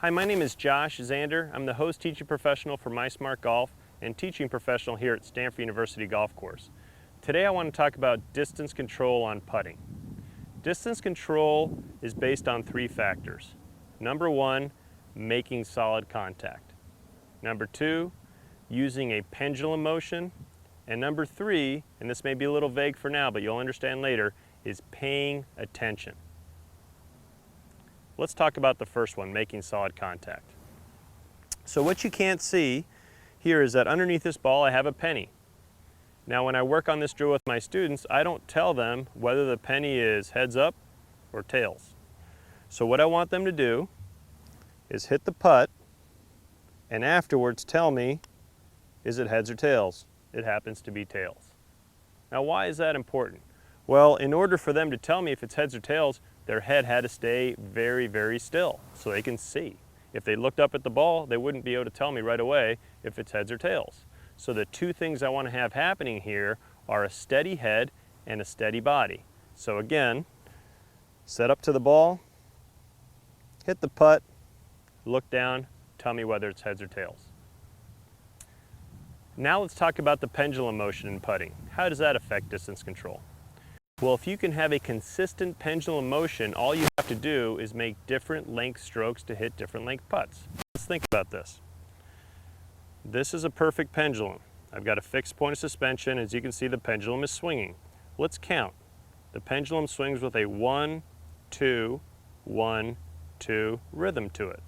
Hi, my name is Josh Zander. I'm the host teaching professional for MySmartGolf and teaching professional here at Stanford University Golf Course. Today I want to talk about distance control on putting. Distance control is based on three factors. Number one, making solid contact. Number two, using a pendulum motion. And number three, and this may be a little vague for now, but you'll understand later, is paying attention. Let's talk about the first one, making solid contact. So what you can't see here is that underneath this ball I have a penny. Now when I work on this drill with my students, I don't tell them whether the penny is heads up or tails. So what I want them to do is hit the putt and afterwards tell me, is it heads or tails? It happens to be tails. Now why is that important? Well, in order for them to tell me if it's heads or tails, their head had to stay very, very still so they can see. If they looked up at the ball, they wouldn't be able to tell me right away if it's heads or tails. So the two things I want to have happening here are a steady head and a steady body. So again, set up to the ball, hit the putt, look down, tell me whether it's heads or tails. Now let's talk about the pendulum motion in putting. How does that affect distance control? Well, if you can have a consistent pendulum motion, all you have to do is make different length strokes to hit different length putts. Let's think about this. This is a perfect pendulum. I've got a fixed point of suspension. As you can see, the pendulum is swinging. Let's count. The pendulum swings with a 1, 2, 1, 2 rhythm to it.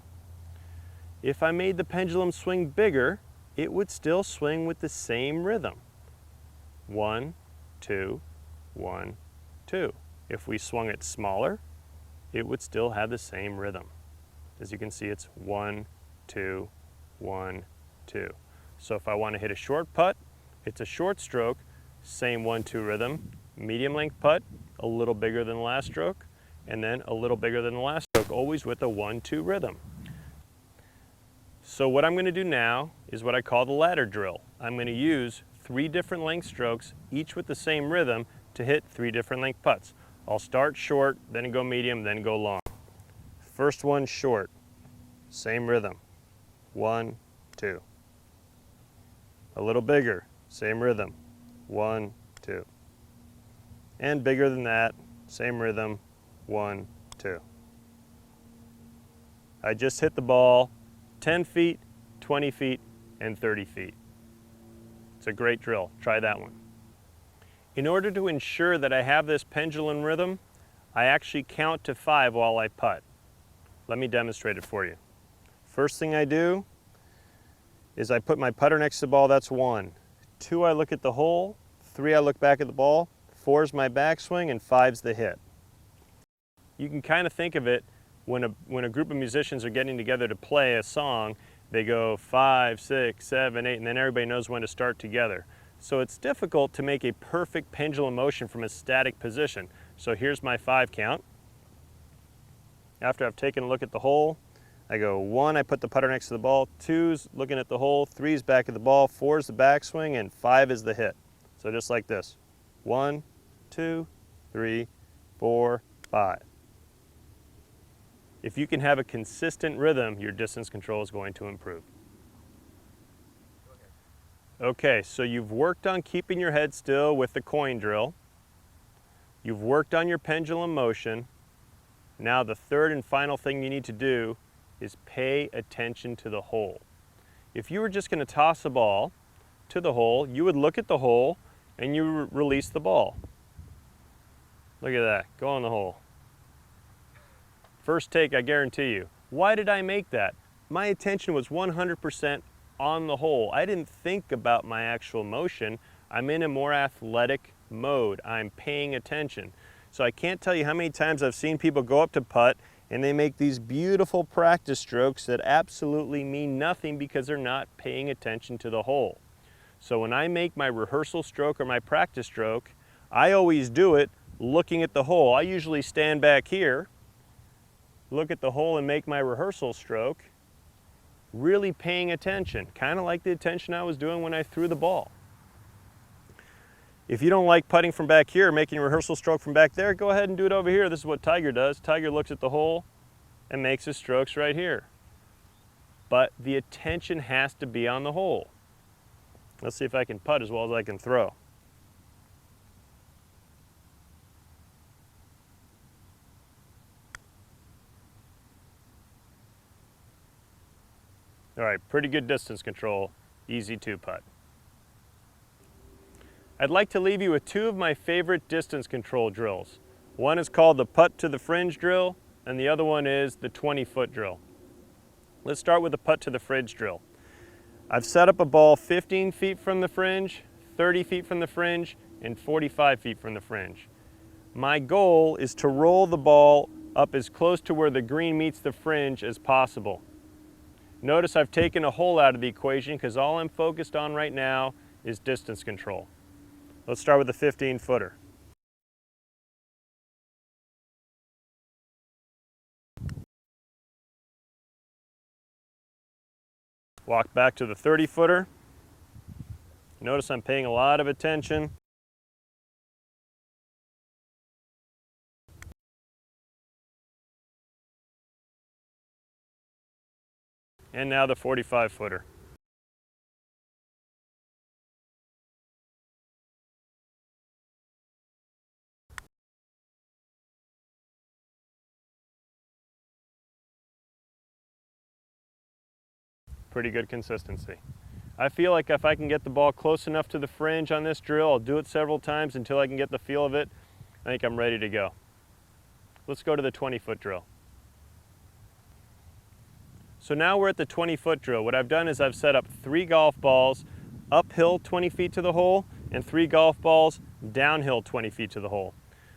If I made the pendulum swing bigger, it would still swing with the same rhythm. 1, 2, 1, 2. If we swung it smaller, it would still have the same rhythm. As you can see, it's 1, 2, 1, 2. So if I want to hit a short putt, it's a short stroke, same 1, 2 rhythm. Medium length putt, a little bigger than the last stroke, and then a little bigger than the last stroke, always with a 1, 2 rhythm. So what I'm going to do now is what I call the ladder drill. I'm going to use 3 different length strokes, each with the same rhythm, to hit 3 different length putts. I'll start short, then go medium, then go long. First one short, same rhythm, 1, 2. A little bigger, same rhythm, 1, 2. And bigger than that, same rhythm, 1, 2. I just hit the ball 10 feet, 20 feet, and 30 feet. It's a great drill. Try that one. In order to ensure that I have this pendulum rhythm, I actually count to 5 while I putt. Let me demonstrate it for you. First thing I do is I put my putter next to the ball, that's 1. 2, I look at the hole. 3, I look back at the ball. 4 is my backswing, and 5's the hit. You can kind of think of it when a group of musicians are getting together to play a song, they go 5, 6, 7, 8, and then everybody knows when to start together. So it's difficult to make a perfect pendulum motion from a static position. So here's my 5 count. After I've taken a look at the hole, I go 1, I put the putter next to the ball, 2's looking at the hole, 3's back at the ball, 4's the backswing, and 5 is the hit. So just like this. 1, 2, 3, 4, 5. If you can have a consistent rhythm, your distance control is going to improve. Okay, so you've worked on keeping your head still with the coin drill. You've worked on your pendulum motion. Now the third and final thing you need to do is pay attention to the hole. If you were just going to toss a ball to the hole, you would look at the hole and you release the ball. Look at that, go on the hole. First take, I guarantee you. Why did I make that? My attention was 100% on the hole. I didn't think about my actual motion. I'm in a more athletic mode. I'm paying attention. So I can't tell you how many times I've seen people go up to putt and they make these beautiful practice strokes that absolutely mean nothing because they're not paying attention to the hole. So when I make my rehearsal stroke or my practice stroke, I always do it looking at the hole. I usually stand back here, look at the hole and make my rehearsal stroke, really paying attention, kind of like the attention I was doing when I threw the ball. If you don't like putting from back here, making a rehearsal stroke from back there, go ahead and do it over here. This is what Tiger does. Tiger looks at the hole and makes his strokes right here. but the attention has to be on the hole. Let's see if I can putt as well as I can throw. All right, pretty good distance control, easy 2-putt. I'd like to leave you with two of my favorite distance control drills. One is called the putt to the fringe drill, and the other one is the 20-foot drill. Let's start with the putt to the fringe drill. I've set up a ball 15 feet from the fringe, 30 feet from the fringe, and 45 feet from the fringe. My goal is to roll the ball up as close to where the green meets the fringe as possible. Notice I've taken a hole out of the equation because all I'm focused on right now is distance control. Let's start with the 15-footer. Walk back to the 30-footer. Notice I'm paying a lot of attention. And now the 45-footer. Pretty good consistency. I feel like if I can get the ball close enough to the fringe on this drill, I'll do it several times until I can get the feel of it. I think I'm ready to go. Let's go to the 20-foot drill. So now we're at the 20-foot drill. What I've done is I've set up 3 golf balls uphill 20 feet to the hole and 3 golf balls downhill 20 feet to the hole.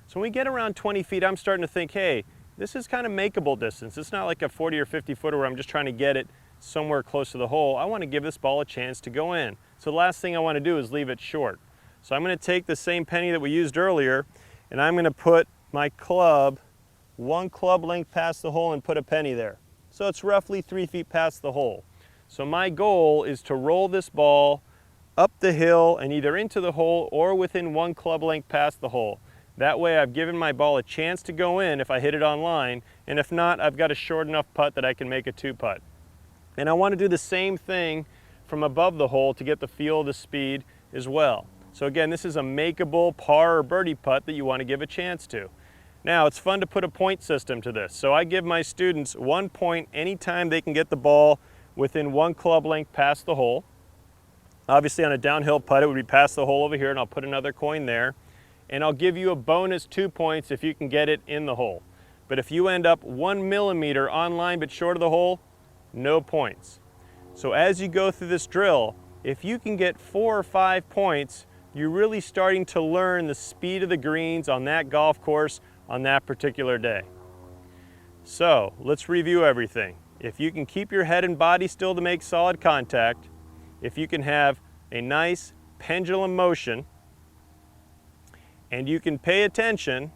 So when we get around 20 feet, I'm starting to think, hey, this is kind of makeable distance. It's not like a 40 or 50 footer where I'm just trying to get it somewhere close to the hole. I want to give this ball a chance to go in. So the last thing I want to do is leave it short. So I'm going to take the same penny that we used earlier, and I'm going to put my club 1 club length past the hole and put a penny there. So it's roughly 3 feet past the hole. So my goal is to roll this ball up the hill and either into the hole or within 1 club length past the hole. That way I've given my ball a chance to go in if I hit it on line, and if not, I've got a short enough putt that I can make a 2-putt. And I want to do the same thing from above the hole to get the feel of the speed as well. So again, this is a makeable par or birdie putt that you want to give a chance to. Now, it's fun to put a point system to this. So I give my students 1 point anytime they can get the ball within 1 club length past the hole. Obviously on a downhill putt, it would be past the hole over here, and I'll put another coin there. And I'll give you a bonus 2 points if you can get it in the hole. But if you end up 1 millimeter on line but short of the hole, no points. So as you go through this drill, if you can get 4 or 5 points, you're really starting to learn the speed of the greens on that golf course on that particular day. So let's review everything. If you can keep your head and body still to make solid contact, if you can have a nice pendulum motion, and you can pay attention,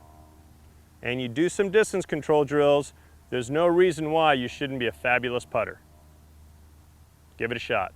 and you do some distance control drills, there's no reason why you shouldn't be a fabulous putter. Give it a shot.